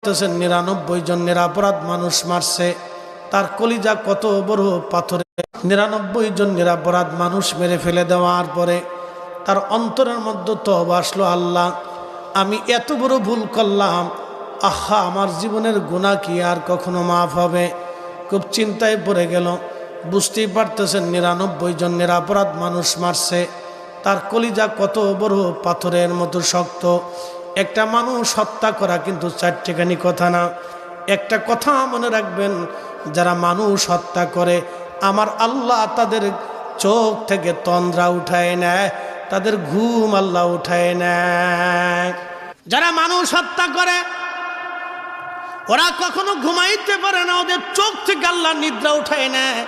99 জন নিরপরাধ মানুষ মারছে, তার কলিজা কত বড় পাথরে। 99 জন নিরপরাধ মানুষ মেরে ফেলে দেওয়ার পরে তার অন্তরের মধ্যে তওবা আসলো, আল্লাহ আমি এত বড় ভুল করলাম, আহা আমার জীবনের গুনাহ কি আর কখনো মাফ হবে? খুব চিন্তায় পড়ে গেল। বুঝতেই পারতেছেন 99 জন নিরপরাধ মানুষ মারছে, তার কলিজা কত বড় পাথরের মতো শক্ত। একটা মানুষ হত্যা করা কিন্তু চারটেখানি কথা না। একটা কথা মনে রাখবেন, যারা মানুষ হত্যা করে আমার আল্লাহ তাদের চোখ থেকে তন্দ্রা উঠায় নেয়, তাদের ঘুম আল্লাহ উঠায় নেয়। যারা মানুষ হত্যা করে ওরা কখনো ঘুমাইতে পারে না, ওদের চোখ থেকে আল্লাহ নিদ্রা উঠায় নেয়।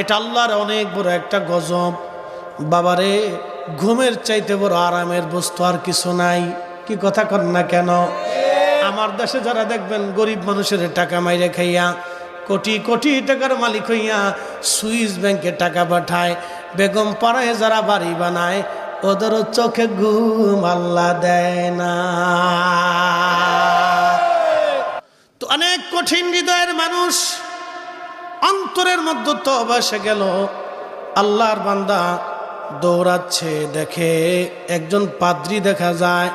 এটা আল্লাহর অনেক বড় একটা গজব। বাবারে, ঘুমের চাইতে বড় আরামের বস্তু আর কিছু নাই। কি কথা কন না কেন? আমার দেশে যারা দেখবেন গরিব মানুষের টাকা মাইরে খাইয়া কোটি কোটি টাকার মালিক হইয়া সুইস ব্যাংকে টাকা পাঠায়, বেগম পাড়ায় যারা বাড়ি বানায় ওদেরও চোখে ঘুম আল্লাহ দেয় না। তো অনেক কঠিন হৃদয়ের মানুষ, অন্তরের মধ্যে তওবা এসে গেল। আল্লাহর বান্দা দৌড়াচ্ছে, দেখে একজন পাদ্রী দেখা যায়।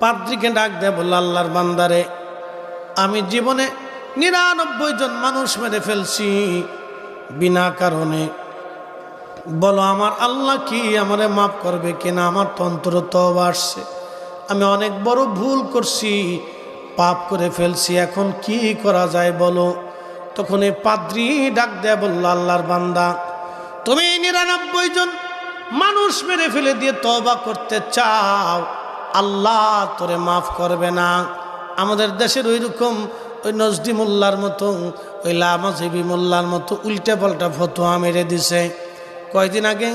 পাদ্রীকে ডাক দেয়, বলল আল্লাহর বান্দারে, আমি জীবনে 99 জন মানুষ মেরে ফেলছি বিনা কারণে, বলো আমার আল্লাহ কি আমারে মাফ করবে কিনা? আমার তন্ত্র তওবা আসছে, আমি অনেক বড় ভুল করছি, পাপ করে ফেলছি, এখন কি করা যায় বলো? তখন এই পাদ্রী ডাক দেয়, বলল আল্লাহর বান্দা, তুমি 99 জন মানুষ মেরে ফেলে দিয়ে তওবা করতে চাও, আল্লাহ তোরে মাফ করবে না। আমাদের দেশের ওইরকম ওই নজদি মোল্লার মতো, ওই লামাজেবি মোল্লার মতো উল্টে পাল্টা ফতোয়া মেরে দিছে। কয়দিন আগে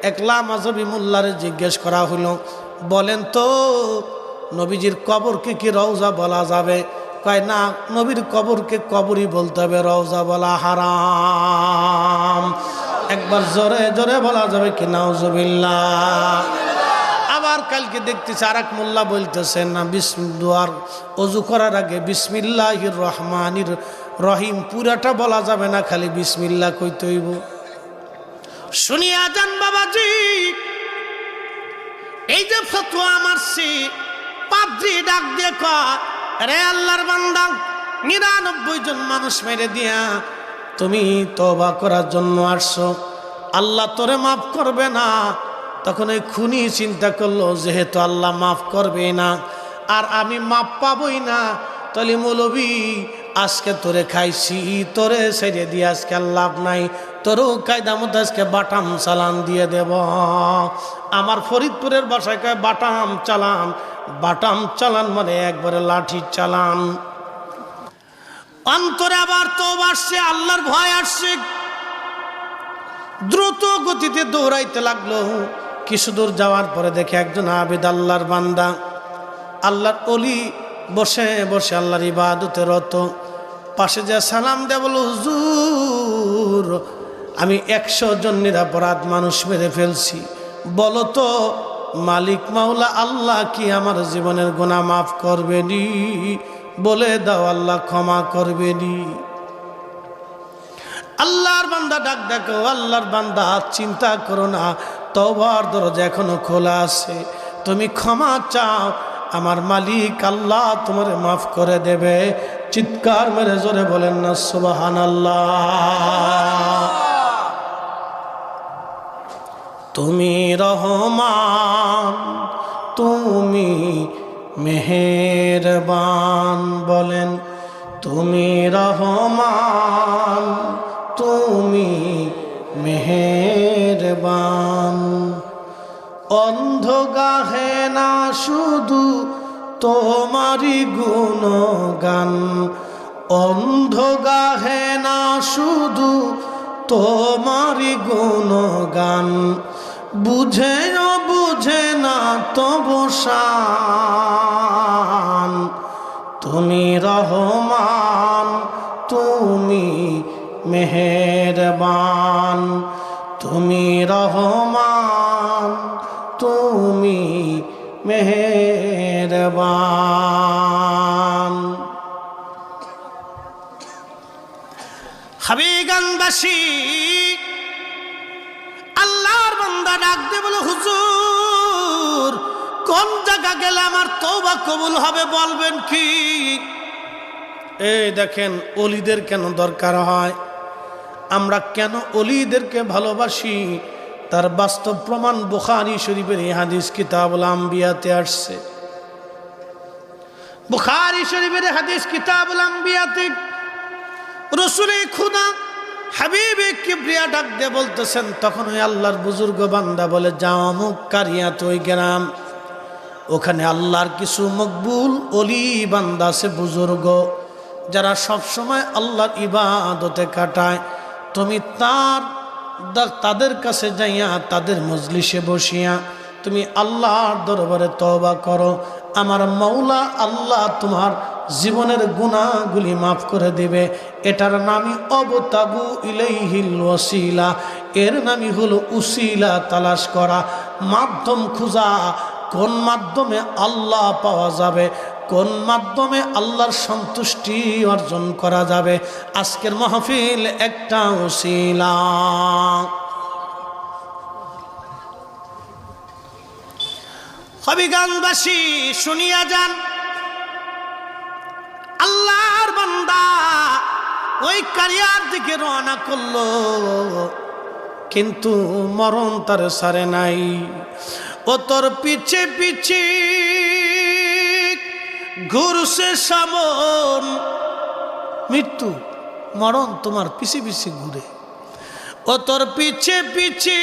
এক লামাজেবি মোল্লারে জিজ্ঞেস করা হলো, বলেন তো নবীজির কবরকে কি রওজা বলা যাবে? কয় না, নবীর কবরকে কবরই বলতে হবে, রওজা বলা হারাম। একবার জোরে জোরে বলা যাবে কি নাউজুবিল্লাহ? আবার কালকে দেখতেছি আরেক মোল্লা বলতেছেন না, দুয়ার ওযু করার আগে বিসমিল্লাহির রহমানির রহিম পুরাটা বলা যাবে না, খালি বিসমিল্লাহ কইতে হইব। শুনিয়া যান বাবাজি, এই যে ফতোয়া মারছি, পাদ্রী ডাক দিয়ে কয়, রে আল্লাহর বান্দা, 99 জন মানুষ মেরে দিয়া তুমি তওবা করার জন্য আসছো, আল্লাহ তোরে মাফ করবে না। তখন ওই খুনি চিন্তা করলো, যেহেতু আল্লাহ মাফ করবে না আর আমি মাফ পাবই না, তাহলে মৌলবী আজকে তোরে খাইছি, তোরে ছেড়ে দিয়ে আজকে লাভ নাই, তোরও কায়দা মতো আজকে বাটাম চালান দিয়ে দেব। আমার ফরিদপুরের বাসায় কয় বাটাম চালান। বাটাম চালান মানে একবারে লাঠি চালান। অন্তরে আবার তওবা আসছে, আল্লাহর ভয় আসছে, দ্রুত গতিতে দৌড়াইতে লাগলো। কিছু দূর যাওয়ার পরে দেখে একজন আবেদ আল্লাহর বান্দা, আল্লাহর ওলি বসে বসে আল্লাহর ইবাদতে রত। পাশে যা সালাম দেয়, বলো হুজুর আমি 100 জন নিরপরাধ মানুষ মেরে ফেলছি, বলো তো মালিক মাওলা আল্লাহ কি আমার জীবনের গুনাহ মাফ করবেনি? বলে দাও আল্লাহ ক্ষমা করবেনি। আল্লাহর বান্দা ডাক দেখো, আল্লাহর বান্দা চিন্তা করো না, তওবার দরজা এখনো খোলা আছে, তুমি ক্ষমা চাও, আমার মালিক আল্লাহ তোমার মাফ করে দেবে। চিৎকার মেরে জোরে বলেন না সুবহানাল্লাহ। তুমি রহমান, তুমি মেহেরবান, বলেন তুমি রহমান, তুমি মেহেরবান। অন্ধ গাহে না শুধু তোমারি গুণগান, অন্ধ গাহে না শুধু তোমারি গুণগান, বুঝেও বুঝে না তবু শান। তুমি রহমান, তুমি মেহেরবান, তুমি রহমান, তুমি মেহেরবান। হাবিগঞ্জবাসী আল্লাহর বান্দা ডাক দিয়ে বলে, হুজুর কোন জায়গা গেলে আমার তওবা কবুল হবে বলবেন কি? এই দেখেন ওলিদের কেন দরকার হয়, আমরা কেন ওলিদেরকে ভালোবাসি, তার বাস্তব প্রমাণ বুখারী শরীফের এই হাদিস কিতাবুল আম্বিয়াতে আসছে। বুখারী শরীফের হাদিস কিতাবুল আম্বিয়াতে রাসূলে খুদা হাবিবে কিবরিয়া ডাক দিয়ে বলতেছেন, তখন ওই আল্লাহর বুজুর্গ বান্দা বলে, যাও অমুক কারিয়াত ওই গ্রাম, ওখানে আল্লাহর কিছু মকবুল ওলি বান্দা আছে, বুজুর্গ, যারা সব সময় আল্লাহর ইবাদতে কাটায়। তুমি তাদের কাছে যাইয়া, তাদের মজলিসে বসিয়া তুমি আল্লাহর দরবারে তওবা করো। আমার মৌলা আল্লাহ তোমার জীবনের গুনাহগুলি মাফ করে দিবে। এটার নামই অবতাগু ইলাইহিল ওয়াসিলা, এর নামই হলো উসিলা তালাশ করা, মাধ্যম খোঁজা। কোন মাধ্যমে আল্লাহ পাওয়া যাবে, কোন মাধ্যমে আল্লাহর সন্তুষ্টি অর্জন করা যাবে। আজকের মাহফিল একটা উসিলা। হবিগঞ্জবাসী শুনিয়া যান, আল্লাহর বান্দা ওই কারিয়ার দিকে রওনা করলো, কিন্তু মরণ তার সারে নাই। ও তোর পিছে পিছে ঘুরছে সামন, মৃত্যু মরণ তোমার পিছে পিছে ঘুরে। ও তোর পিছে পিছে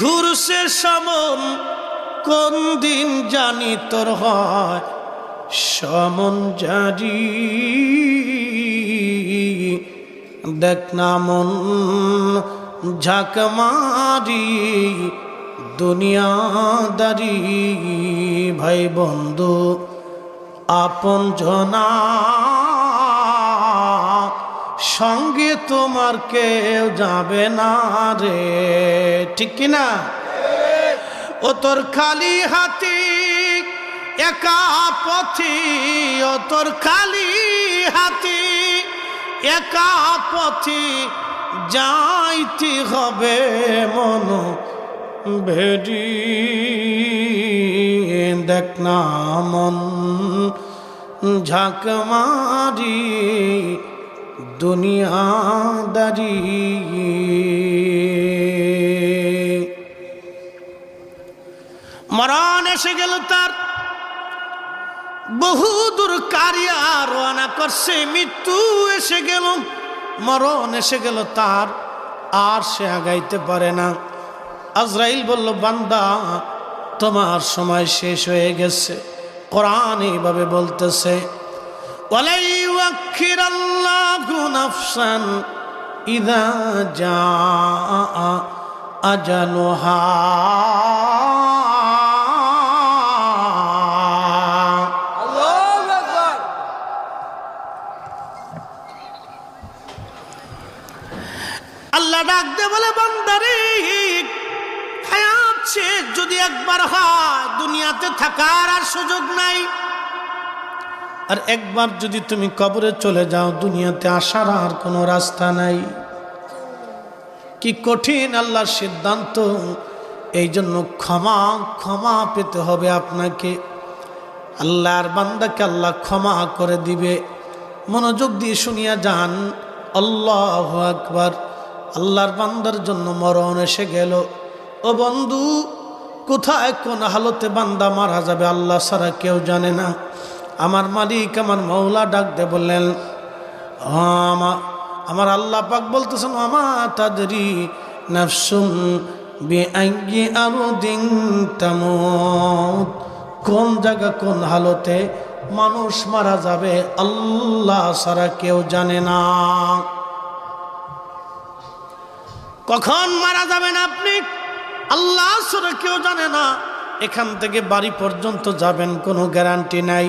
ঘুরছে সামন, কোন দিন জানি তোর হয় সমন জারি। দেখ না মন ঝাঁক মারি দুনিয়াদারি, ভাই বন্ধু আপন জনা সঙ্গে তোমার কেউ যাবে না রে, ঠিক কিনা? ও তোর খালি হাতি একা পথি, ও তোর খালি হাতি একা পথি, যাইতে হবে মন ভেরি। দেখ না মন ঝাঁক মারি দুনিয়াদারি। মরণ এসে গেল তার, বহুদূর কারিয়া রওনা করছে, মৃত্যু এসে গেল, মরণ এসে গেল তার, আর সে আগাইতে পারে না। আজরাইল বলল, বান্দা তোমার সময় শেষ হয়ে গেছে। কোরআন এইভাবে বলতেছে, ওয়ালা ইউআখিরাল্লাহু নাফসান ইযা জাআ আজালুহা। আল্লাহ ডাক দে বলে, বান্দারে হায়াত শেষ যদি একবার হয়, দুনিয়াতে থাকার আর সুযোগ নাই। আর একবার যদি তুমি কবরে চলে যাও, দুনিয়াতে আসার আর কোনো রাস্তা নাই। কি কঠিন আল্লাহর সিদ্ধান্ত! এই জন্য ক্ষমা ক্ষমা পেতে হবে আপনাকে। আল্লাহর বান্দাকে আল্লাহ ক্ষমা করে দিবে। মনোযোগ দিয়ে শুনিয়া যান, আল্লাহু আকবার। আল্লাহর বান্দার জন্য মরণ এসে গেল। ও বন্ধু, কোথায় কোন হালতে বান্দা মারা যাবে আল্লাহ ছাড়া কেউ জানে না। আমার মালিক, আমার মৌলা ডাক দে বললেন, আমার আল্লাহ পাক বলতেছেন, আমা তাদরি নাফসুন বিআইয়ি আরদিন তামুত। কোন জায়গা কোন হালতে মানুষ মারা যাবে আল্লাহ ছাড়া কেউ জানে না। কখন মারা যাবেন আপনি আল্লাহ ছাড়া কেউ জানে না। এখান থেকে বাড়ি পর্যন্ত যাবেন কোনো গ্যারান্টি নাই।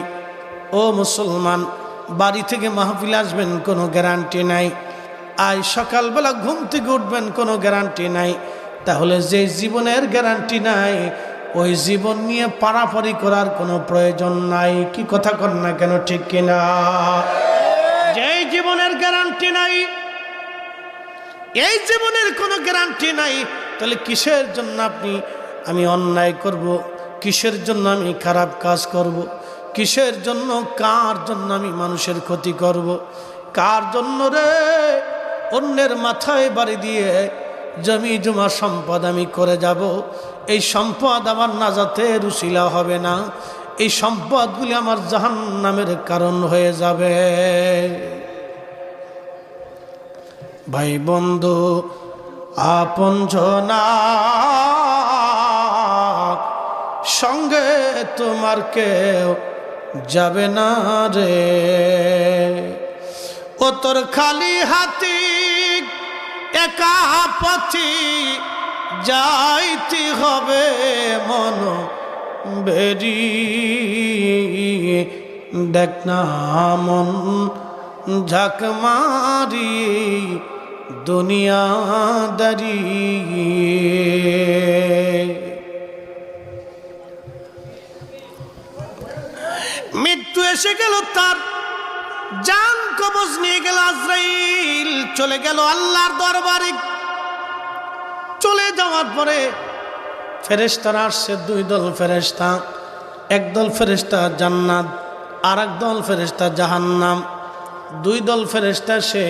ও মুসলমান, বাড়ি থেকে মাহফিল আসবেন কোনো গ্যারান্টি নাই। আজ সকালবেলা ঘুম থেকে উঠবেন কোনো গ্যারান্টি নাই। তাহলে যে জীবনের গ্যারান্টি নাই, ওই জীবন নিয়ে পারাপারি করার কোনো প্রয়োজন নাই। কি কথা কন না কেন, ঠিক কিনা? যে জীবনের গ্যারান্টি নাই, এই জীবনের কোনো গ্যারান্টি নাই। তাহলে কিসের জন্য আমি অন্যায় করব, কিসের জন্য আমি খারাপ কাজ করব, কিসের জন্য কার জন্য আমি মানুষের ক্ষতি করব, কার জন্য রে অন্যের মাথায় বাড়ি দিয়ে জমি জমা সম্পদ আমি করে যাব। এই সম্পদ আমার নাজাতের উসিলা হবে না, এই সম্পদগুলি আমার জাহান্নামের কারণ হয়ে যাবে। ভাই বন্ধু আপনজনা সঙ্গে তোমার কেউ যাবে না রে, ও তোর খালি হাতি একা পথি যাইতে হবে মন বেরি, দেখ না মন ঝাঁক মারি দুনিয়াদারি। মৃত্যু এসে গেল, তার জান কবজ নিয়ে গেল আজরাইল, চলে গেল আল্লাহর দরবারে। চলে যাওয়ার পরে ফেরেশতারা আসছে, দুই দল ফেরেশতা, একদল ফেরেশতা জান্নাত আর একদল ফেরেশতা জাহান্নাম। দুই দল ফেরেশতা সে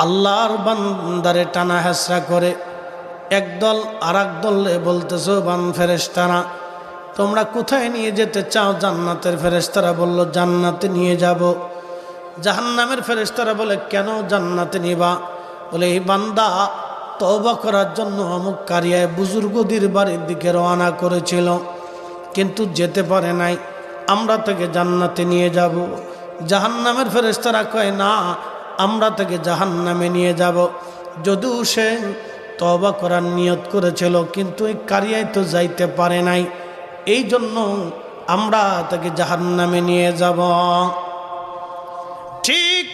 আল্লাহর বান্দারে টানা হেসরা করে। একদল আর একদলে বলতেছো বান ফেরেশতারা তোমরা কোথায় নিয়ে যেতে চাও? জান্নাতের ফেরেশতারা বলল জান্নাতে নিয়ে যাব। জাহান্নামের ফেরেশতারা বলে কেন জান্নাতে নিবা? বলে এই বান্দা তওবা করার জন্য অমুক কারিয়ায় বুজুর্গদের বাড়ির দিকে রওনা করেছিল, কিন্তু যেতে পারে নাই, আমরা তাকে জান্নাতে নিয়ে যাব। জাহান্নামের ফেরেশতারা কয় না, আমরা তাকে জাহান্নামে নিয়ে যাব। যদিও সে তওবা করার নিয়ত করেছিল, কিন্তু এই কারিয়ায় তো যাইতে পারে নাই, এই জন্য আমরা তাকে জাহান্নামে নিয়ে যাব। ঠিক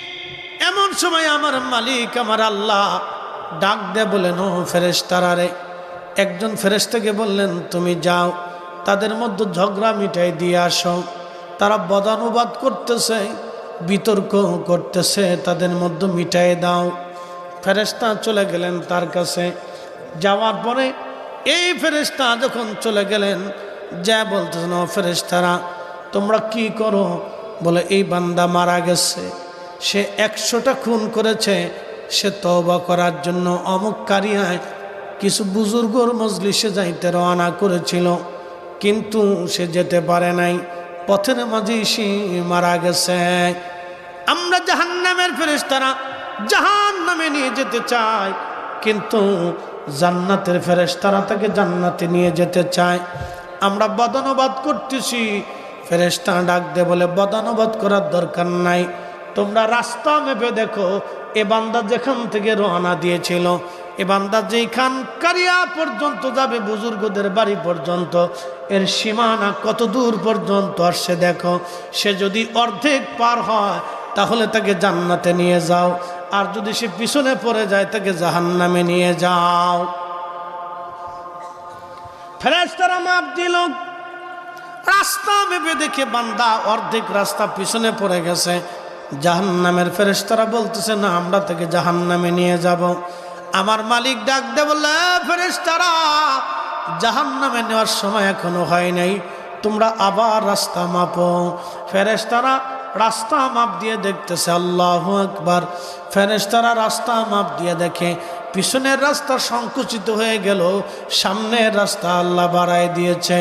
এমন সময় আমার মালিক আমার আল্লাহ ডাক দে বলেন, ও ফেরেশতারা রে। একজন ফেরেশতাকে বললেন তুমি যাও, তাদের মধ্যে ঝগড়া মিটাই দিয়ে আসো। তারা বদানুবাদ করতেছে, বিতর্ক করতেছে, তাদের মধ্যে মিটাই দাও। ফেরেশতা চলে গেলেন তার কাছে। যাওয়ার পরে এই ফেরেশতা যখন চলে গেলেন, যা বলতেছেন ও ফেরেশতারা তোমরা কি করো? বলে এই বান্দা মারা গেছে, সে 100টা খুন করেছে, সে তওবা করার জন্য অমুক কারিয়ায় কিছু বুজুর্গর মজলিসে যাইতে রওনা করেছিল, কিন্তু সে যেতে পারে নাই, পথের মাঝেই সে মারা গেছে। আমরা জাহান্নামের ফেরেশতারা জাহান্নামে নিয়ে যেতে চাই, কিন্তু জান্নাতের ফেরেশতারা তাকে জান্নাতে নিয়ে যেতে চায়। আমরা বদানুবাদ করতেছি। ফেরেশতা ডাক দে বলে বদানুবাদ করার দরকার নাই, তোমরা রাস্তা মেপে দেখো এ বান্দা যেখান থেকে রওনা দিয়েছিল, এ বান্দা যেইখান কারিয়া পর্যন্ত যাবে বুজুর্গদের বাড়ি পর্যন্ত, এর সীমানা কত দূর পর্যন্ত আসছে দেখো। সে যদি অর্ধেক পার হয় তাহলে তাকে জান্নাতে নিয়ে যাও, আর যদি সে পিছনে পড়ে যায় তাকে জাহান্নামে নিয়ে যাও। ফেরেশতারা মাপ দিল। রাস্তা ভেবে দেখে বান্দা অর্ধেক রাস্তা পিছনে পড়ে গেছে। জাহান্নামের ফেরেশতারা বলতেছে না, আমরা তাকে জাহান্নামে নিয়ে যাব। আমার মালিক ডাক দে বললে ফেরেশতারা জাহান্নামে নেওয়ার সময় এখনো হয় নাই, তোমরা আবার রাস্তা মাপো। ফেরেশতারা রাস্তা মাপ দিয়ে দেখতেছে, আল্লাহু আকবার। ফেরেশতারা রাস্তা মাপ দিয়ে দেখে পিছনের রাস্তা সংকুচিত হয়ে গেল, সামনের রাস্তা আল্লাহ বাড়ায় দিয়েছে।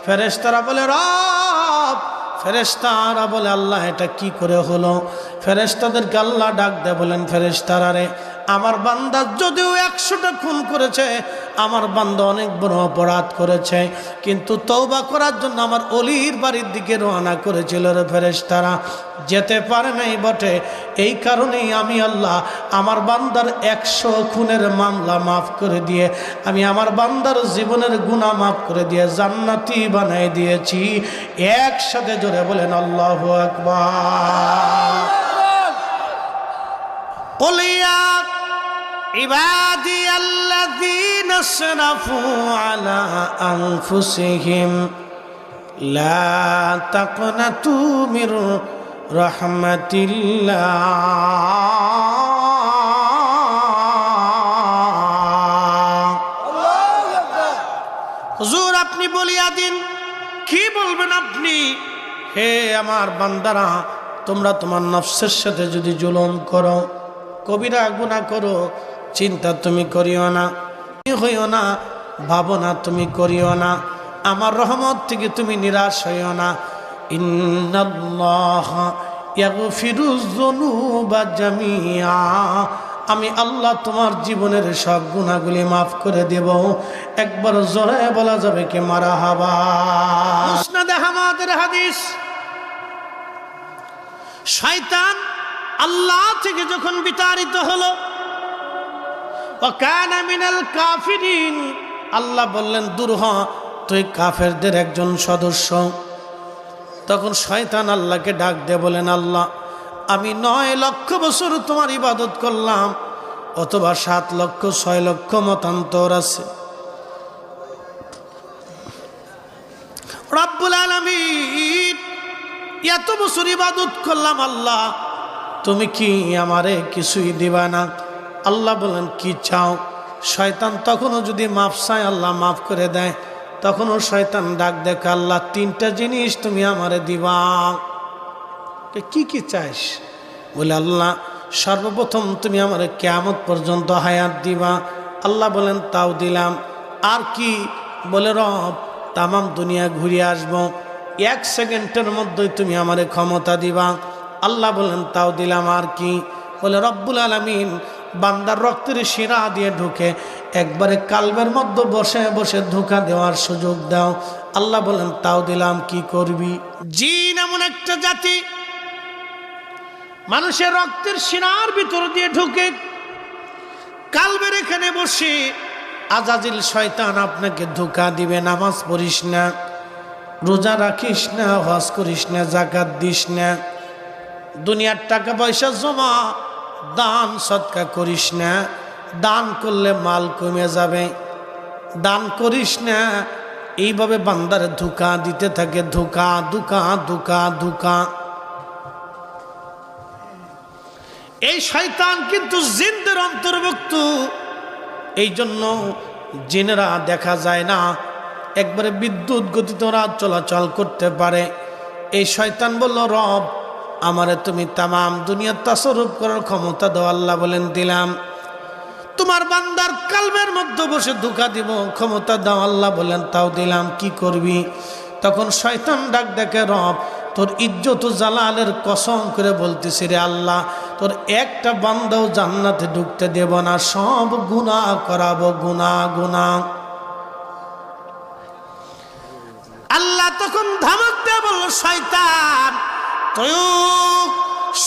ফেরেশতারা বলে রব, ফেরেশতারা বলে আল্লাহ এটা কি করে হলো? ফেরেশতাদেরকে আল্লাহ ডাক দেয় বলেন ফেরেশতারা রে, আমার বান্দা যদিও 100টা খুন করেছে, আমার বান্দা অনেক বড় অপরাধ করেছে, কিন্তু তওবা করার জন্য আমার অলির বাড়ির দিকে রওনা করেছিল রে ফেরেশতারা, যেতে পারে নাই বটে। এই কারণেই আমি আল্লাহ আমার বান্দার 100 খুনের মামলা মাফ করে দিয়ে, আমি আমার বান্দার জীবনের গুনাহ মাফ করে দিয়ে জান্নাতি বানাই দিয়েছি। একসাথে জোরে বলেন আল্লাহু আকবার। قل يا عبادي الذين اسرفوا على أنفسهم لا تقنطوا من رحمة الله বলিয়া দিন, কি বলবেন আপনি? হে আমার বান্দারা, তোমরা তোমার নফসের সাথে যদি জুলুম করো, কবিরা গুনাহ করো, চিন্তা তুমি করিও না, হইও না, ভাবনা তুমি করিও না, আমার রহমত থেকে তুমি নিরাশ হইও না। ইন্নাল্লাহ ইয়াগফিরুয যুনুবা জামিআ, আমি আল্লাহ তোমার জীবনের সব গুনাহগুলি মাফ করে দেব। একবার জোরে বলা যাবে কি মারহাবা? মুসনাদে আহমদের হাদিস, শয়তান আল্লাহ থেকে যখন বিতাড়িত হলো, ওয়া কানা মিনাল কাফিরিন, আল্লাহ বললেন দূর হ, তুই কাফেরদের একজন সদস্য। তখন শয়তান আল্লাহকে ডাক দিয়ে বলেন, আল্লাহ আমি 9 লক্ষ বছর তোমার ইবাদত করলাম, অথবা 7 লক্ষ 6 লক্ষ মতান্তর আছে। রব্বুল আলামিন, এত বছর ইবাদত করলাম আল্লাহ, তুমি কি আমারে কিছুই দিবা না? আল্লাহ বলেন কি চাও? শয়তান তখনও যদি মাফ চায় আল্লাহ মাফ করে দেয়। তখনও শয়তান ডাক দেখ, আল্লাহ 3টা জিনিস তুমি আমারে দিবা। কি কি চাইস? বলে আল্লাহ সর্বপ্রথম তুমি আমারে কিয়ামত পর্যন্ত হায়াত দিবা। আল্লাহ বলেন তাও দিলাম। আর কি? বলে রব তামাম দুনিয়া ঘুরে আসবো, 1 সেকেন্ডের মধ্যেই তুমি আমারে ক্ষমতা দিবা। আল্লাহ বলেন তাও দিলাম। আর কি? বলে রব্বুল আলামিন বান্দার রক্তের শিরা দিয়ে ঢুকে একবারে কালবের মধ্যে বসে বসে ধোঁকা দেওয়ার সুযোগ দাও। আল্লাহ বলেন তাও দিলাম। কি করবি? জিন এমন একটা জাতি, মানুষের রক্তের শিরার ভিতর দিয়ে ঢুকে কালবের এখানে বসে আজাজিল শয়তান আপনাকে ধোঁকা দিবে। নামাজ পড়িস না, রোজা রাখিস না, হজ করিস না, যাকাত দিস না, দুনিয়ার টাকা পয়সা জমা দান সদকা করিস না, দান করলে মাল কমে যাবে, দান করিস না। এইভাবে বান্দারে ধোঁকা দিতে থাকে, ধোঁকা ধোঁকা ধোঁকা ধোঁকা। এই শয়তান কিন্তু জিনদের অন্তর্ভুক্ত, এই জন্য জিনেরা দেখা যায় না, একবারে বিদ্যুৎ গতিতে ওরা চলাচল করতে পারে। এই শয়তান বলল, রব আমারে তুমি তামাম দুনিয়া তাসরুফ করার ক্ষমতা দাও। আল্লাহ বলেন দিলাম। তোমার বান্দার কালবের মধ্যে বসে ধোঁকা দিব, ক্ষমতা দাও। আল্লাহ বলেন তাও দিলাম। কি করবি? তখন শয়তান ডাক দেখে, রব তোর ইজ্জত জালালের কসম করে বলতেছি রে আল্লাহ, তোর একটা বান্দাও জান্নাতে ঢুকতে দেব না, সব গুনাহ করাবো, গুনাহ গুনাহ। আল্লাহ তখন ধমক দিয়ে বলল, শয়তান তুই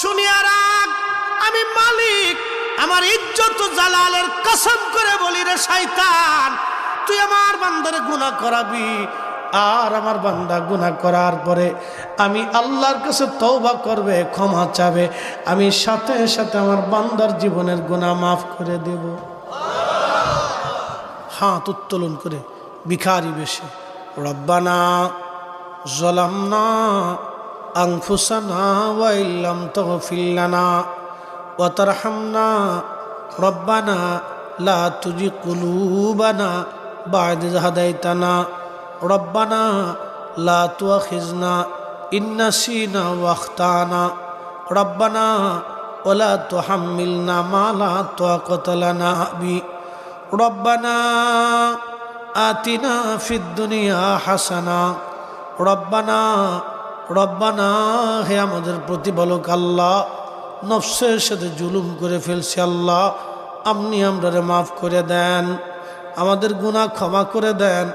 শুনিয়া রাখ, আমি মালিক, আমার ইজ্জত জালালের কসম করে বলি রে শয়তান, তুই আমার বান্দারে গুনাহ করাবি, আর আমার বান্দা গুনাহ করার পরে আমি আল্লাহর কাছে তওবা করবে, ক্ষমা চাবে, আমি সাথে সাথে আমার বান্দার জীবনের গুনাহ মাফ করে দেব। হাত উত্তোলন করে ভিখারি বেশে, রব্বানা যালামনা আনফুসানা ওয়া ইল্লাম তাগফির লানা ওয়া তারহামনা রব্বানা লা তুজিগ কুলুবানা বা'দা ইয হাদাইতানা রব্বানা লা তুআখিযনা ইন নাসিনা ওয়া আখতানা রব্বানা ওয়া লা তুহাম্মিলনা মা লা তাকাতা লানা বি রব্বানা আতিনা ফিদ দুনিয়া হাসানা রব্বানা রব্বানা। হে আমাদের প্রতিপালক আল্লাহ, নফসের সাথে জুলুম করে ফেলছি আল্লাহ, আপনি আমরারে মাফ করে দেন, আমাদের গুনাহ ক্ষমা করে দেন।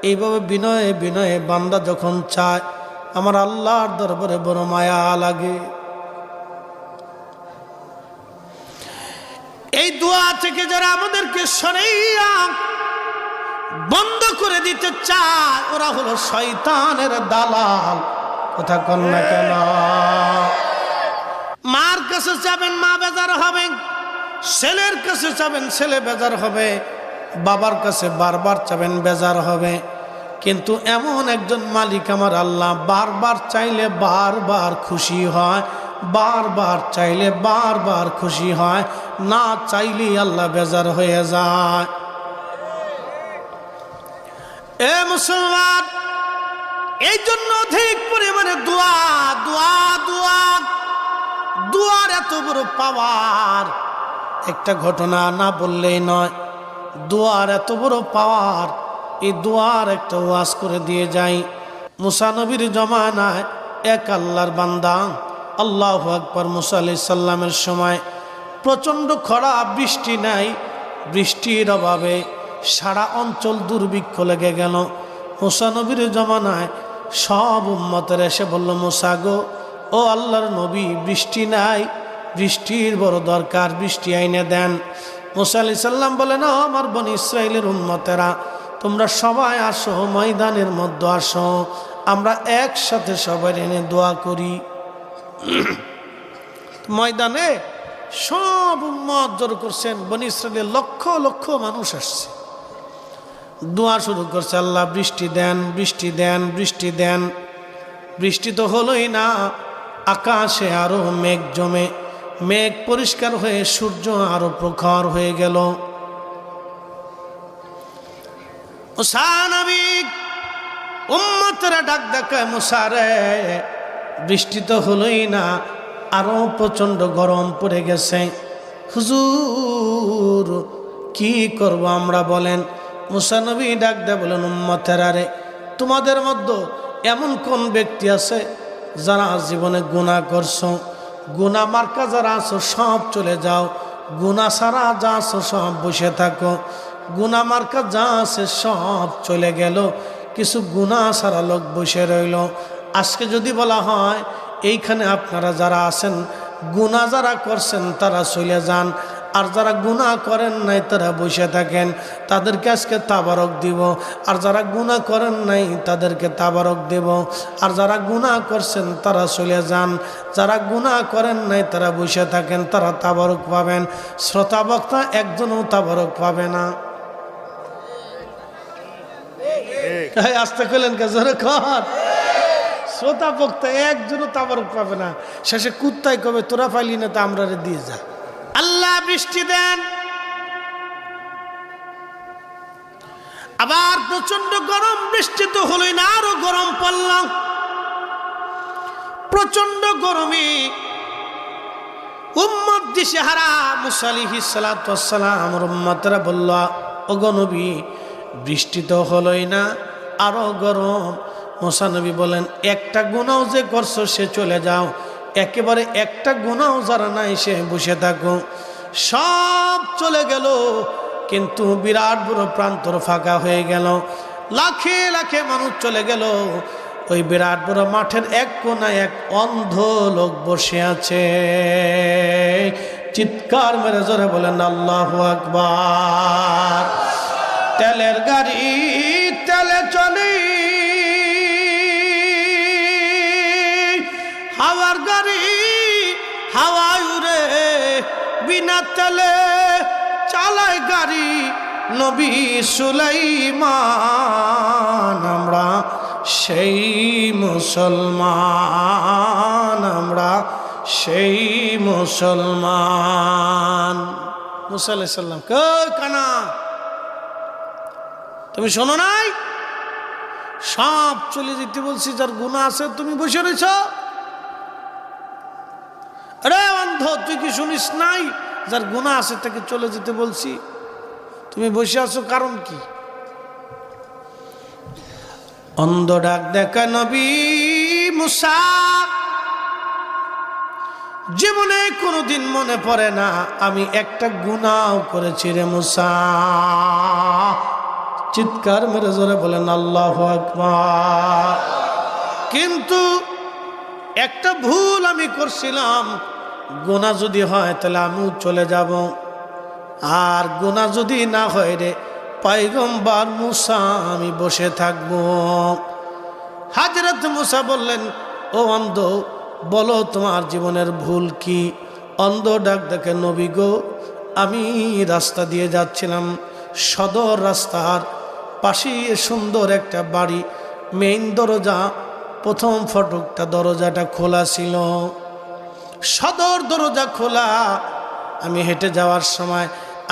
এইভাবে বিনয়ে বিনয়ে বান্দা যখন চায়, আমার আল্লাহর দরবারে বড় মায়া লাগে। এই দোয়া থেকে যারা আমাদেরকে সরাইয়া বন্ধ করে দিতে চায়, ওরা হলো শয়তানের দালাল। কথা কন না কেন? মার কাছে যাবেন, মা বেজার হবে, ছেলের কাছে যাবেন, ছেলে বেজার হবে, বাবার কাছে বারবার চাবেন, বেজার হবে। কিন্তু এমন একজন মালিক আমার আল্লাহ, বারবার চাইলে বারবার খুশি হয়, বারবার চাইলে বারবার খুশি হয়, না চাইলেই আল্লাহ বেজার হয়ে যায়। এ মুসলমান, এই জন্য অধিক পরিমাণে দোয়া দোয়া দোয়া, দোয়ার এত বড় পাওয়ার একটা ঘটনা না বললেই নয়। দোয়ার এত বড় পাওয়ার, এই দোয়ার একটা ওয়াজ করে দিয়ে যাই। মুসা নবীর জমানায় এক আল্লাহর বান্দা, আল্লাহু আকবার, মুসা আলাইহিস সালামের সময় প্রচণ্ড খরা, বৃষ্টি নাই, বৃষ্টির অভাবে সারা অঞ্চল দুর্ভিক্ষ লেগে গেল। মুসা নবীর জমানায় সব উম্মতের এসে বলল, মুসা গো, ও আল্লাহর নবী, বৃষ্টি নাই, বৃষ্টির বড় দরকার, বৃষ্টি আইনে দেন। মুসা আলাইহিস সালাম বলেন, আমার বনি ইসরাইলের উম্মতেরা, তোমরা সবাই আসো, ময়দানের মধ্যে আসো, আমরা একসাথে সবাই এনে দোয়া করি। ময়দানে সব উম্মত জড়ো করছেন, বনি ইসরাইলের লক্ষ লক্ষ মানুষ আসছে, দোয়া শুরু করছে, আল্লাহ বৃষ্টি দেন, বৃষ্টি দেন, বৃষ্টি দেন। বৃষ্টি তো হলোই না, আকাশে আরো মেঘ জমে, মেঘ পরিষ্কার হয়ে সূর্য আরো প্রখর হয়ে গেল। মুসা নবী উম্মতরা ডাক দেখায়, মুসা রে, বৃষ্টি তো হলোই না, আরো প্রচন্ড গরম পড়ে গেছে, হুজুর কি করব আমরা বলেন? মুসা নবী ডাক দেয় বলেন, উম্মতেরা রে, তোমাদের মধ্যে এমন কোন ব্যক্তি আছে যারা জীবনে গুনাহ করছো? গুনাহ মার্কা যারা আছো সব চলে যাও, গুনাহ ছাড়া যা আছো সব বসে থাকো। গুনাহ মার্কা যা আছে সব চলে গেল, কিছু গুনাহ ছাড়া লোক বসে রইল। আজকে যদি বলা হয় এইখানে আপনারা যারা আছেন, গুনাহ যারা করছেন তারা চলে যান, আর যারা গুনাহ করেন নাই তারা বসে থাকেন, তাদেরকে আজকে তাবারক দিব। আর যারা গুনাহ করেন নাই তাদেরকে তাবারক দেব। আর যারা গুনাহ করছেন তারা চলে যান, যারা গুনাহ করেন নাই তারা বসে থাকেন, তারা তাবারক পাবেন। শ্রোতা বক্তা একজনও তাবারক পাবে না। আসতে কইলেন কে? জোরে কর। শ্রোতা বক্তা একজনও তাবারক পাবে না। শেষে কুত্তাই কবে, তোরা পাইলি না তা আমরা দিয়ে যা। আল্লাহ বৃষ্টি দেন, আবার প্রচন্ড গরম, বৃষ্টি তো হলোই না, আরো গরম পড়ল। প্রচন্ড গরমে উম্মত দিশেহারা। মুসা আলাইহিস সালাতু ওয়াস সালাম উম্মতরা বলল, ওগো নবী, বৃষ্টি তো হলোই না, আরো গরম। মুসা নবী বলেন, একটা গুনাহ যে করছো সে চলে যাও, একেবারে একটা গুনাহ যারা নাই সে বসে থাকো। সব চলে গেল, কিন্তু বিরাট বড় প্রান্তর ফাঁকা হয়ে গেল, লাখে লাখে মানুষ চলে গেল। ওই বিরাট বড় মাঠের এক কোনায় এক অন্ধ লোক বসে আছে। চিৎকার মেরে জোরে বলেন আল্লাহু আকবার। তেলের গাড়ি তেলে চলে, হাওয়ার গাড়ি হাওয়ায় উড়ে, বিনা তেলে চালায় গাড়ি নবী সুলাইমান। আমরা সেই মুসলমান, আমরা সেই মুসলমান। মুসা আলাইহিস সালাম কই কানা, তুমি শোনো নাই? সব চলে যেতে বলছি, যার গুনাহ আছে তুমি বসে রয়েছ। আরে অন্ধ, তুই কি শুনিস নাই? যার গুনাহ আছে তাকে চলে যেতে বলছি, তুমি বসে আছো কারণ কি? অন্ধ ডাক দেখা, নবী মুসা, জীবনে কোনোদিন মনে পড়ে না আমি একটা গুনাহ করেছি রে মুসা। চিৎকার মেরে জোরে বলেন আল্লাহু আকবার। কিন্তু একটা ভুল আমি করছিলাম, গুনাহ যদি হয় তাহলে আমিও চলে যাব, আর গুনাহ যদি না হয় রে পয়গম্বর মুসা আমি বসে থাকবো। হযরত মুসা বললেন, ও অন্ধ, বলো তোমার জীবনের ভুল কি? অন্ধ ডাক দেখে, নবী গো, আমি রাস্তা দিয়ে যাচ্ছিলাম, সদর রাস্তার পাশে সুন্দর একটা বাড়ি, মেইন দরজা, প্রথম ফটকটা দরজাটা খোলা ছিল, সদর দরজা খোলা। আমি হেঁটে যাওয়ার সময়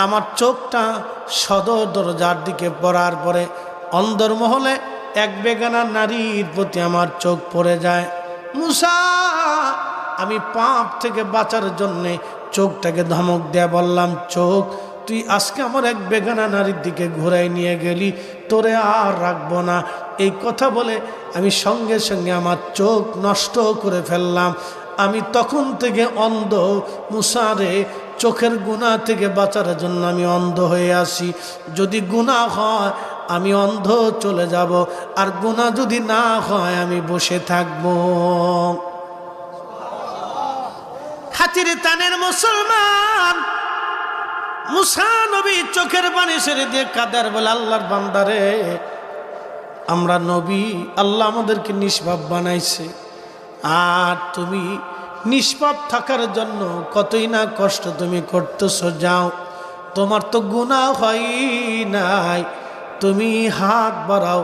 আমার চোখটা সদর দরজার দিকে পড়ার পরে অন্দর মহলে এক বেগানা নারীর প্রতি আমার চোখ পড়ে যায়। মুসা, আমি পাপ থেকে বাঁচার জন্যে চোখটাকে ধমক দেয়া বললাম, চোখ তুই আজকে আমার এক বেগানা নারীর দিকে ঘুরাই নিয়ে গেলি, তোরে আর রাখবো না। এই কথা বলে আমি সঙ্গে সঙ্গে আমার চোখ নষ্ট করে ফেললাম। আমি তখন থেকে অন্ধ। মুসারে, চোখের গুনাহ থেকে বাঁচার জন্য আমি অন্ধ হয়ে আসি। যদি গুনাহ হয় আমি অন্ধ চলে যাব, আর গুনাহ যদি না হয় আমি বসে থাকব। হাতির টানের মুসলমান মুসা নবী চোখের পানি ছেড়ে দিয়ে কাঁদার বলে, আল্লাহর বান্দারে, আমরা নবী, আল্লাহ আমাদেরকে নিষ্পাপ বানাইছে, আর তুমি নিষ্পাপ থাকার জন্য কতই না কষ্ট তুমি করতেছো। যাও, তোমার তো গুনাহ হয় নাই, তুমি হাত বাড়াও।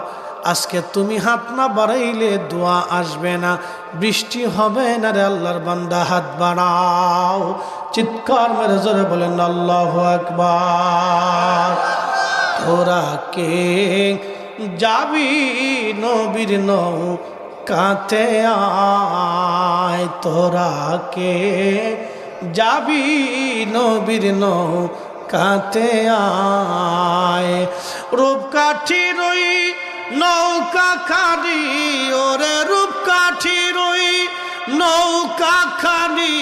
আজকে তুমি হাত না বাড়াইলে দোয়া আসবে না, বৃষ্টি হবে না রে আল্লাহর বান্দা, হাত বাড়াও। চিৎকার মেরে জোরে বলেন আল্লাহু আকবার। তোরা কে যাবি নবীর নৌকাতে আয়, তোরা কে যাবি নবীর নৌকাতে আয়। রূপকাঠির ওই নৌকা খানি, ওরে রূপকাঠির ওই নৌকা খানি,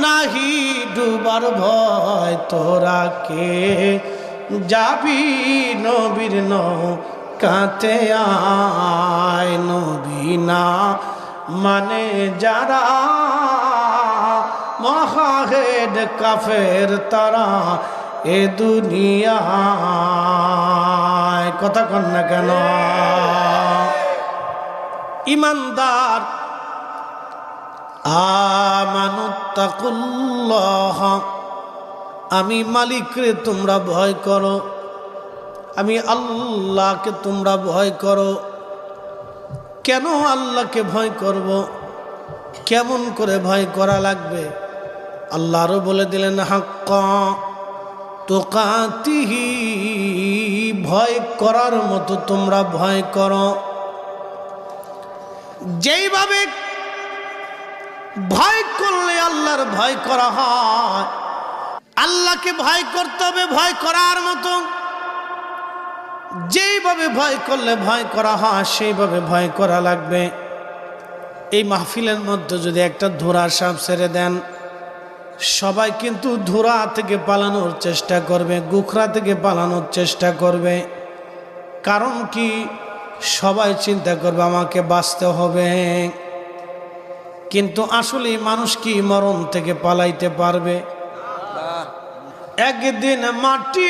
নাহি ডুবার ভয়, তোরা কে যাবি নবীর নৌকাতে আয়। নবী না মানে যারা মহাহেড কাফের তারা এ দুনিয়ায়। কথা কন না কেন? ইমানদার, আমানুত্তাকুল্লাহ, আমি মালিকরে তোমরা ভয় করো, আমি আল্লাহকে তোমরা ভয় করো। কেন আল্লাহকে ভয় করব? কেমন করে ভয় করা লাগবে? আল্লাহ আরো বলে দিলেন, হাক্কা তুকাতিহি, ভয় করার মতো তোমরা ভয় করো। যেইভাবে ভয় করলে আল্লাহর ভয় করা হয়, আল্লাহকে ভয় করতে হবে ভয় করার মতো। যেইভাবে ভয় করলে ভয় করা হয় সেইভাবে ভয় করা লাগবে। এই মাহফিলের মধ্যে যদি একটা ধুরা সাপ ছেড়ে দেন, সবাই কিন্তু ধুরা থেকে পালানোর চেষ্টা করবে, গোখরা থেকে পালানোর চেষ্টা করবে। কারণ কি? সবাই চিন্তা করবে আমাকে বাঁচতে হবে। কিন্তু আসলে মানুষ কি মরণ থেকে পালাইতে পারবে? একদিন মাটির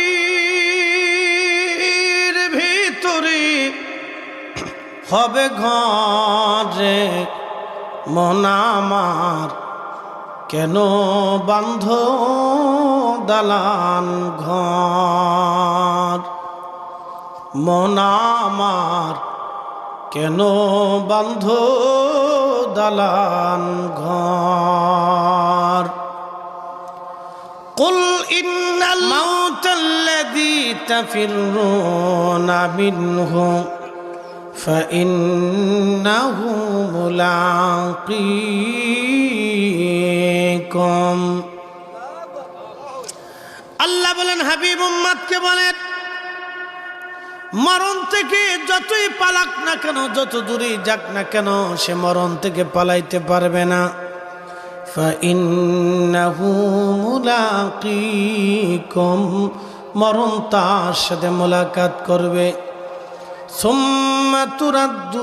ভিতরে হবে ঘরে, মন আমার কেন বান্ধ দালান ঘর, মন আমার কেন বান্ধ দালান ঘর। কুল ইন্নাল মাউতাল্লাযী তাফিররুনা মিনহু ফাইন্নাহু মুলাকীকুম। আল্লাহ বলেন, হাবিব উম্মতকে বলেন, মরণ থেকে যতই পালাক না কেন, যত দূরে যাক না কেন, সে মরণ থেকে পালাইতে পারবে না। ফাইন্নাহু মুলাকীকুম, মরণ তার সাথে মোলাকাত করবে। সুম্মা তুরাদ্দুনা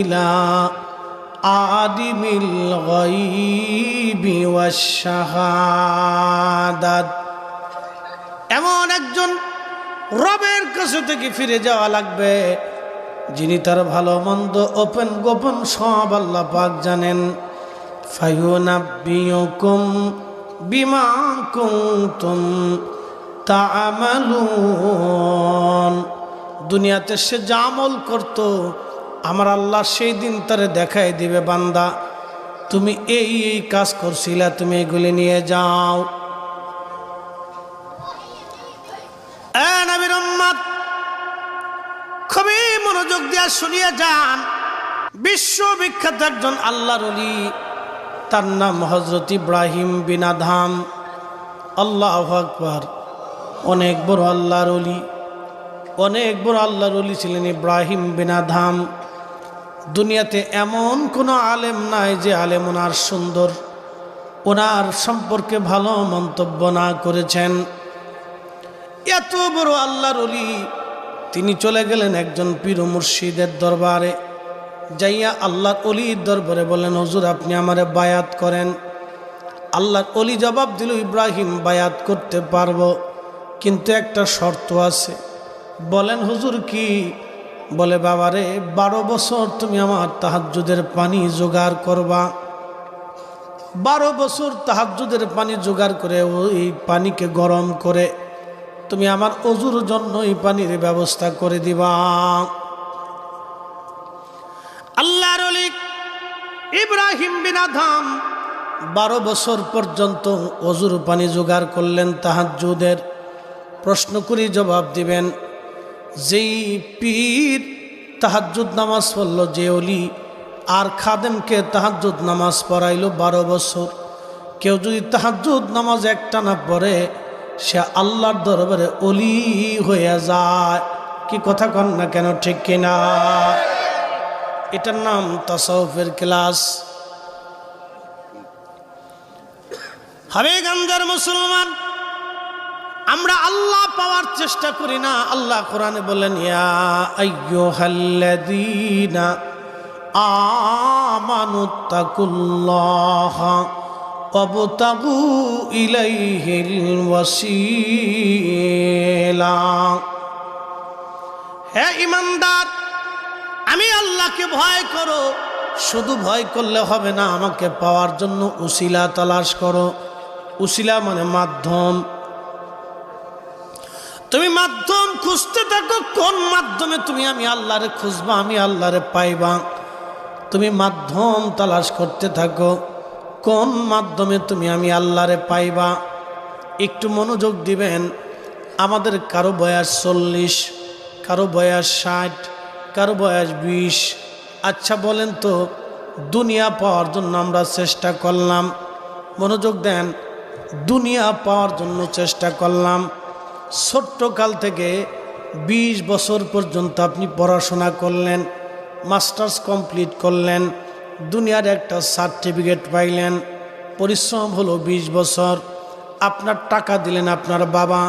ইলা আলিমিল গায়বি ওয়াশ শাহাদাত, এমন একজন রবের কাছে থেকে ফিরে যাওয়া লাগবে যিনি তার ভালো মন্দ ওপেন গোপন সব আল্লাহ পাক জানেন। ফায়ুনাব্বিউকুম বিমা কুনতুম তা'মালুন, দুনিয়াতে সে যা আমল করত আমার আল্লাহ সেই দিন তারে দেখাই দিবে, বান্দা তুমি এই এই কাজ করছিলা, তুমি এগুলি নিয়ে যাও। নবীর উম্মত, মনোযোগ দিয়ে শুনিয়ে যান, বিশ্ববিখ্যাত একজন আল্লাহর ওলি, তার নাম হযরত ইব্রাহিম বিন আদহাম। আল্লাহু আকবার। অনেক বড় আল্লাহর ওলি, অনেক বড় আল্লাহর ওলি ছিলেন ইব্রাহিম বিন আদহাম। দুনিয়াতে এমন কোনো আলেম নাই যে আলেম ওনার সুন্দর, ওনার সম্পর্কে ভালো মন্তব্য না করেছেন। এত বড় আল্লাহর ওলি, তিনি চলে গেলেন একজন পীর মুর্শিদের দরবারে। যাইয়া আল্লাহর ওলির দরবারে বলেন, হুজুর আপনি আমারে বায়াত করেন। আল্লাহর ওলি জবাব দিল, ইব্রাহিম বায়াত করতে পারবো, কিন্তু একটা শর্ত আছে। বলেন হুজুর কি? বলে, বাবারে 12 বছর তুমি আমার তাহাজ্জুদের পানি জোগাড় করবা। 12 বছর তাহাজ্জুদের পানি জোগাড় করে ওই পানিকে গরম করে তুমি আমার ওযুর জন্য এই পানির ব্যবস্থা করে দিবা। আল্লাহর ওলি ইব্রাহিম বিন আদহাম 12 বছর পর্যন্ত ওযুর পানি জোগাড় করলেন তাহাজ্জুদের। প্রশ্ন করি, জবাব দিবেন। যেই পীর তাহাজ্জুদ নামাজ পড়ল, যে ওলি আর খাদেমকে তাহাজ্জুদ নামাজ পড়াইলো 12 বছর, কেউ যদি তাহাজ্জুদ নামাজ একটানা পড়ে, সে আল্লাহর দরবারে ওলি হয়ে যায়। কি কথা কন না কেন, ঠিক কিনা? এটার নাম তাসাউফের ক্লাস। হাবিগঞ্জের মুসলমান, আমরা আল্লাহ পাওয়ার চেষ্টা করি না। আল্লাহ কোরআনে বলেন, ইয়া আইয়ুহাল্লাযীনা আমানুত্তাকুল্লাহা ওয়াবতাগু ইলাইহিল ওয়াসিলা। হে ঈমানদার, আমি আল্লাহকে ভয় করো। শুধু ভয় করলে হবে না, আমাকে পাওয়ার জন্য উসিলা তালাশ করো। উসিলা মানে মাধ্যম। তুমি মাধ্যম খুঁজতে থাকো, কোন মাধ্যমে তুমি আমি আল্লাহরে খুঁজবা, আমি আল্লাহরে পাইবা। তুমি মাধ্যম তালাশ করতে থাকো, কোন মাধ্যমে তুমি আমি আল্লাহরে পাইবা। একটু মনোযোগ দিবেন। আমাদের কারো বয়স 40, কারো বয়স 60, কারো বয়স 20। আচ্ছা বলেন তো, দুনিয়া পাওয়ার জন্য আমরা চেষ্টা করলাম, মনোযোগ দেন, দুনিয়া পাওয়ার জন্য চেষ্টা করলাম। ছোট্টকাল থেকে 20 বছর পর্যন্ত আপনি পড়াশোনা করলেন, মাস্টার্স কমপ্লিট করলেন, দুনিয়ার একটা সার্টিফিকেট পাইলেন। পরিশ্রম হলো 20 বছর। আপনার টাকা দিলেন আপনার বাবা,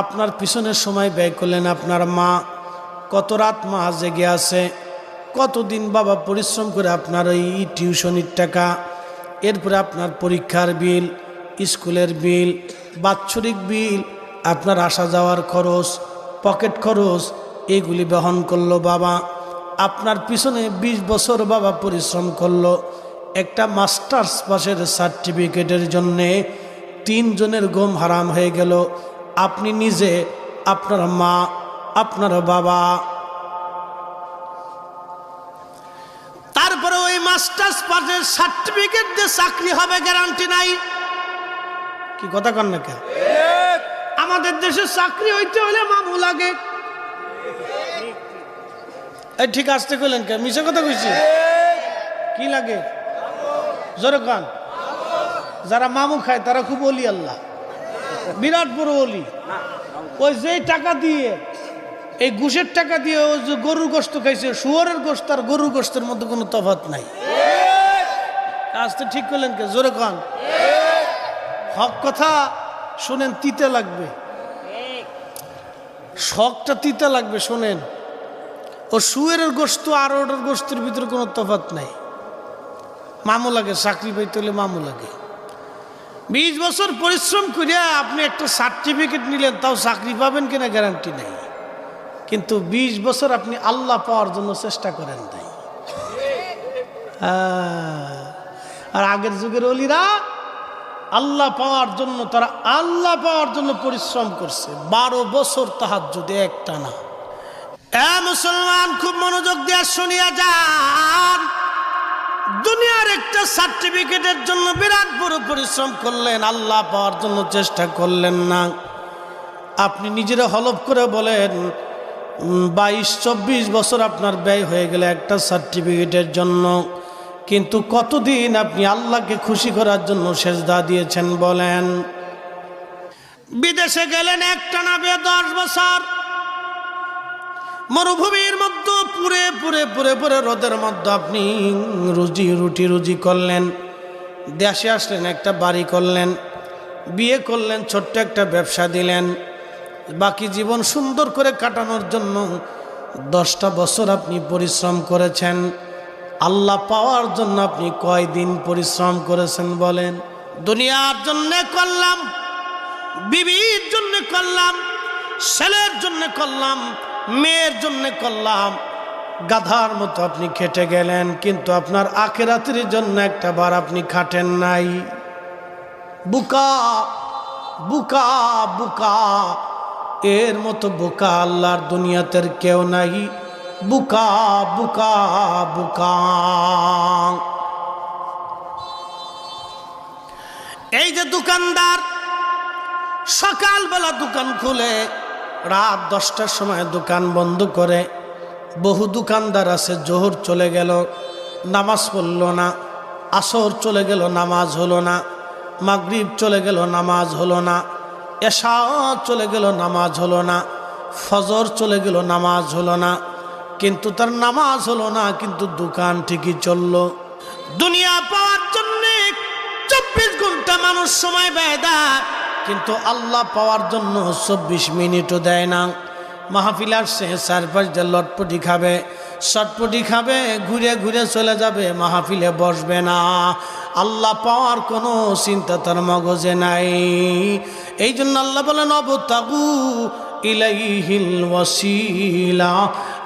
আপনার পিছনে সময় ব্যয় করলেন আপনার মা। কত রাত মা জেগে আছে, কতদিন বাবা পরিশ্রম করে আপনার ওই টিউশনির টাকা, এরপরে আপনার পরীক্ষার বিল, স্কুলের বিল, বাৎসরিক বিল, আপনার আসা যাওয়ার খরচ, পকেট খরচ, এগুলি বহন করলো বাবা। আপনার পিছনে 20 বছর বাবা পরিশ্রম করলো। একটা মাস্টার্স পাসের সার্টিফিকেটের জন্যে 3 জনের ঘুম হারাম হয়ে গেল। আপনি নিজে, আপনার মা, আপনার বাবা। তারপরে ওই মাস্টার্স পাসের সার্টিফিকেট দিয়ে চাকরি হবে গ্যারান্টি নাই। কি কথা কন না কেন? আমাদের দেশে চাকরি হইতে হলে মামু লাগে। এই ঠিক আসতে কইলেন কে? মিছে কথা কইছি। কি লাগে? জোরে কান। যারা মামু খায় তারা খুব ওলি আল্লাহ, বিরাট বড় ওলি। ওই যে টাকা দিয়ে, এই ঘুষের টাকা দিয়ে ওই যে গরুর গোশত খাইছে, শুয়োরের গোশত আর গরুর গোশতের মধ্যে কোনো তফাৎ নাই। আসতে ঠিক করলেন কে? জোরে কান। হক কথা শোনেন, তিতে লাগবে, শখটা তিতে লাগবে। শোনেন, ও শুয়োরের গোশত আর ওটার গোশতের ভিতরে কোনো তফাৎ নাই। মামু লাগে, চাকরি পাইতে হলে মামু লাগে। 20 বছর পরিশ্রম করিয়া আপনি একটা সার্টিফিকেট নিলেন, তাও চাকরি পাবেন কিনা গ্যারান্টি নেই। কিন্তু 20 বছর আপনি আল্লাহ পাওয়ার জন্য চেষ্টা করেন নাই। আর আগের যুগের ওলিরা আল্লাহ পাওয়ার জন্য, তারা আল্লাহ পাওয়ার জন্য পরিশ্রম করছে। 12 বছর তাহাজ্জুদে একটানা। মুসলমান, খুব মনোযোগ দিয়ে শুনিয়া যান। দুনিয়ার একটা সার্টিফিকেটের জন্য বিরাট বড় পরিশ্রম করলেন, আল্লাহ পাওয়ার জন্য চেষ্টা করলেন না। আপনি নিজেরা হলফ করে বলেন, 22-24 বছর আপনার ব্যয় হয়ে গেল একটা সার্টিফিকেটের জন্য, কিন্তু কতদিন আপনি আল্লাহকে খুশি করার জন্য সেজদা দিয়েছেন বলেন? বিদেশে গেলেন একটানা 10 বছর, মরুভূমির মধ্যে পুরে পুরে পুরে পুরে রোদের মধ্যে আপনি রুটি করলেন, দেশে আসলেন একটা বাড়ি করলেন, বিয়ে করলেন, ছোট্ট একটা ব্যবসা দিলেন, বাকি জীবন সুন্দর করে কাটানোর জন্য 10টা বছর আপনি পরিশ্রম করেছেন। আল্লাহ পাওয়ার জন্য আপনি কয়দিন পরিশ্রম করেছেন বলেন? দুনিয়ার জন্য করলাম, বিবির জন্য করলাম, ছেলের জন্য করলাম, মেয়ের জন্য করলাম, গাধার মতো আপনি খেটে গেলেন, কিন্তু আপনার আখিরাতের জন্য একটা বার আপনি খাটেন নাই। বুকা বুকা বুকা, এর মতো বোকা আল্লাহর দুনিয়াতে কেউ নাই। বুকা বুকা বুকা। এই যে দোকানদার সকালবেলা দোকান খুলে রাত 10টার সময় দোকান বন্ধ করে, বহু দোকানদার আছে জোহর চলে গেল নামাজ পড়ল না, আসর চলে গেল নামাজ হলো না, মাগরিব চলে গেল নামাজ হলো না, এশা চলে গেল নামাজ হলো না, ফজর চলে গেল নামাজ হলো না, কিন্তু তার নামাজ হলো না, কিন্তু দোকান ঠিকই চলল। দুনিয়া পাওয়ার জন্য 24 ঘন্টা মানুষ সময় ব্যয় দেয়, কিন্তু আল্লাহ পাওয়ার জন্য 24 মিনিটও দেয় না। মাহফিল আসছে, চারপাশ দিয়ে লটপটি খাবে, চটপটি খাবে, ঘুরে ঘুরে চলে যাবে, মাহফিলে বসবে না। আল্লাহ পাওয়ার কোনো চিন্তা তার মগজে নাই। এই জন্য আল্লাহ বলেন অবতাগু ইলাইহিল ওয়াসিলা,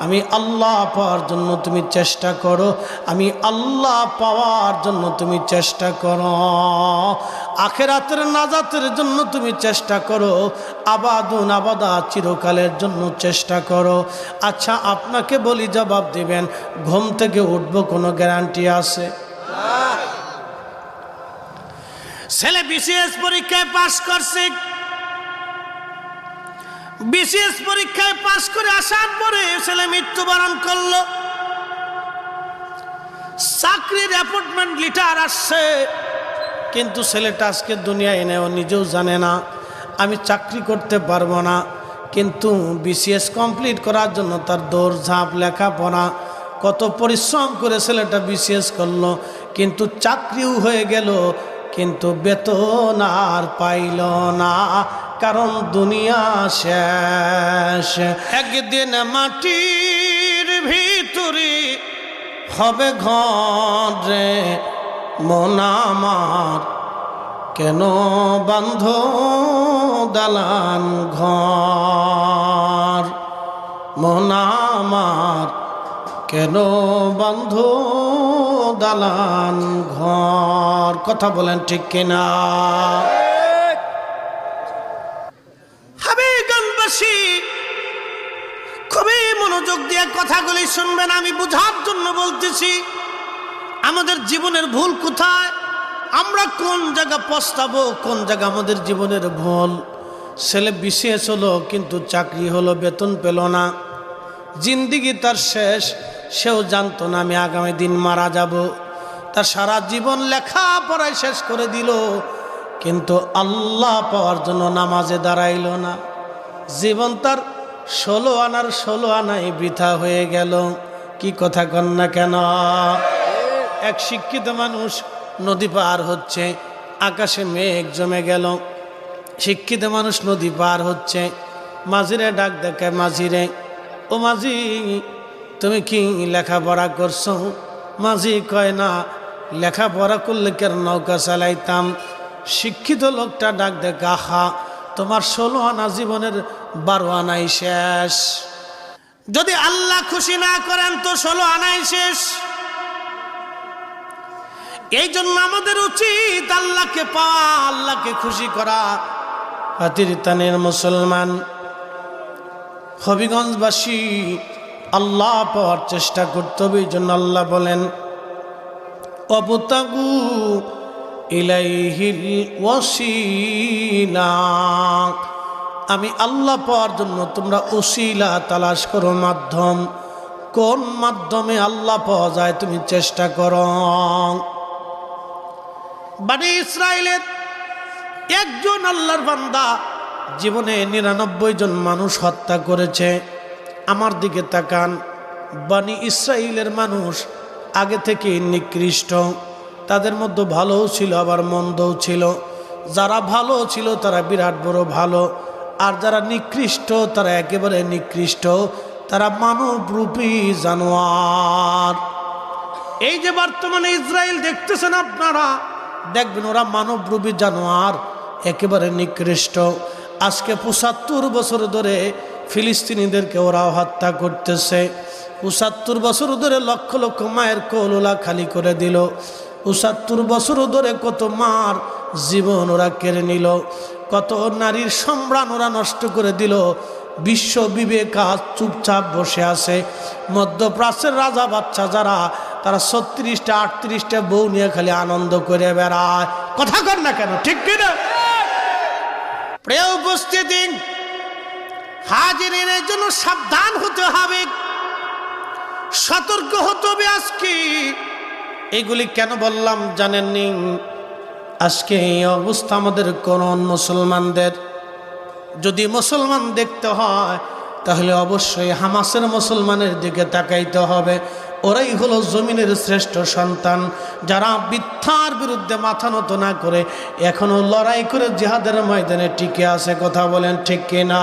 আমি আল্লাহ পাওয়ার জন্য তুমি চেষ্টা করো, আমি আল্লাহ পাওয়ার জন্য তুমি চেষ্টা করো, আখিরাতের নাজাতের জন্য তুমি চেষ্টা করো, আবাদুন আবাদা চিরকালের জন্য চেষ্টা করো। আচ্ছা আপনাকে বলি, জবাব দিবেন, ঘুম থেকে উঠবো কোনো গ্যারান্টি আছে? ছেলে বিসিএস পরীক্ষায় পাশ করছে, বিসিএস পরীক্ষায় পাশ করে আসার পরে ছেলে মৃত্যুবরণ করলো। চাকরির অ্যাপয়েন্টমেন্ট লেটার আসছে, কিন্তু ছেলেটা আজকে দুনিয়ায় নেও নিজেও জানে না আমি চাকরি করতে পারবো না, কিন্তু বিসিএস কমপ্লিট করার জন্য তার দৌড়ঝাঁপ লেখাপড়া কত পরিশ্রম করে ছেলেটা বিসিএস করলো, কিন্তু চাকরিও হয়ে গেল, কিন্তু বেতন আর পাইল না, কারণ দুনিয়া শেষ। একদিন মাটির ভিতরে হবে ঘর রে মন আমার, কেন বান্ধ দালান ঘর, মন আমার কেন বান্ধ দালান ঘর। কথা বলেন ঠিক কিনা? হাবিগঞ্জবাসী খুবই মনোযোগ দিয়ে কথাগুলি শুনবেন, আমি বোঝার জন্য বলতেছি। আমাদের জীবনের ভুল কোথায়, আমরা কোন জায়গা পস্তাবো, কোন জায়গা আমাদের জীবনের ভুল। ছেলে বিসিএস হলো, কিন্তু চাকরি হলো, বেতন পেল না, জিন্দিগি তার শেষ, সেও জানতো না আমি আগামী দিন মারা যাব। তার সারা জীবন লেখাপড়ায় শেষ করে দিল, কিন্তু আল্লাহ পাওয়ার জন্য নামাজে দাঁড়াইল না। জীবন তার 16 আনার 16 আনাই বৃথা হয়ে গেল। কি কথা কন না কেন? এক শিক্ষিত মানুষ নদী পার হচ্ছে, আকাশে মেঘ জমে গেল, শিক্ষিত মানুষ নদী পার হচ্ছে, মাঝিরে ডাক দেখে, মাঝিরে ও মাঝি তুমি কি লেখাপড়া করছো? মাঝি কয় না, লেখাপড়া করলে কেন নৌকা চালাইতাম। শিক্ষিত লোকটা ডাক দেখে, আহা তোমার 16 আনা জীবনের 12 আনাই শেষ। যদি আল্লাহ খুশি না করেন তো 16 আনাই শেষ। এই জন্য আমাদের উচিত আল্লাহকে পাওয়া, আল্লাহকে খুশি করা। হাতির তানের মুসলমান হবিগঞ্জবাসী আল্লাহ পাওয়ার চেষ্টা করতে হবে। এই জন্য আল্লাহ বলেন অবতাগু ইলাইহিল ওয়াসিলা, আমি আল্লাহ পাওয়ার জন্য তোমরা উসিলা তালাশ করো, মাধ্যম। কোন মাধ্যমে আল্লাহ পাওয়া যায় তুমি চেষ্টা করো। বনি ইসরাইলের একজন আল্লাহর বান্দা জীবনে 99 জন মানুষ হত্যা করেছে। আমার দিকে তাকান, বনি ইসরাইলের মানুষ আগে থেকে নিকৃষ্ট, তাদের মধ্যে ভালোও ছিল আবার মন্দও ছিল। যারা ভালো ছিল তারা বিরাট বড় ভালো, আর যারা নিকৃষ্ট তারা একেবারে নিকৃষ্ট, তারা মানবরূপী জানোয়ার। এই যে বর্তমানে ইসরায়েল দেখতেছেন আপনারা, দেখবেন ওরা মানবরূপী জানোয়ার, একেবারে নিকৃষ্ট। আজকে 75 বছর ধরে ফিলিস্তিনিদেরকে ওরা হত্যা করতেছে। 75 বছর ধরে লক্ষ লক্ষ মায়ের কোল খালি করে দিল। 75 বছর ধরে কত মার জীবন ওরা কেড়ে নিল, কত নারীর সম্ভ্রাণ ওরা নষ্ট করে দিল। বিশ্ব বিবেক আজ চুপচাপ বসে আছে। মধ্যপ্রাচ্যের রাজা বাচ্চা যারা, তারা 36টা 38টা বউ নিয়ে খালি আনন্দ করে বেড়ায়। কথা কর না কেন, ঠিক কিনা? প্রিয় উপস্থিতি, হাজিরের জন্য সাবধান হতে হবে, সতর্ক হতে হবে। আজকে এগুলি কেন বললাম জানেননি? আজকে এই অবস্থা আমাদের কোন মুসলমানদের, যদি মুসলমান দেখতে হয় তাহলে অবশ্যই হামাসের মুসলমানের দিকে তাকাইতে হবে। ওরাই হলো জমিনের শ্রেষ্ঠ সন্তান, যারা মিথ্যার বিরুদ্ধে মাথা নত না করে এখনো লড়াই করে জিহাদের ময়দানে টিকে আছে। কথা বলেন ঠিক কিনা?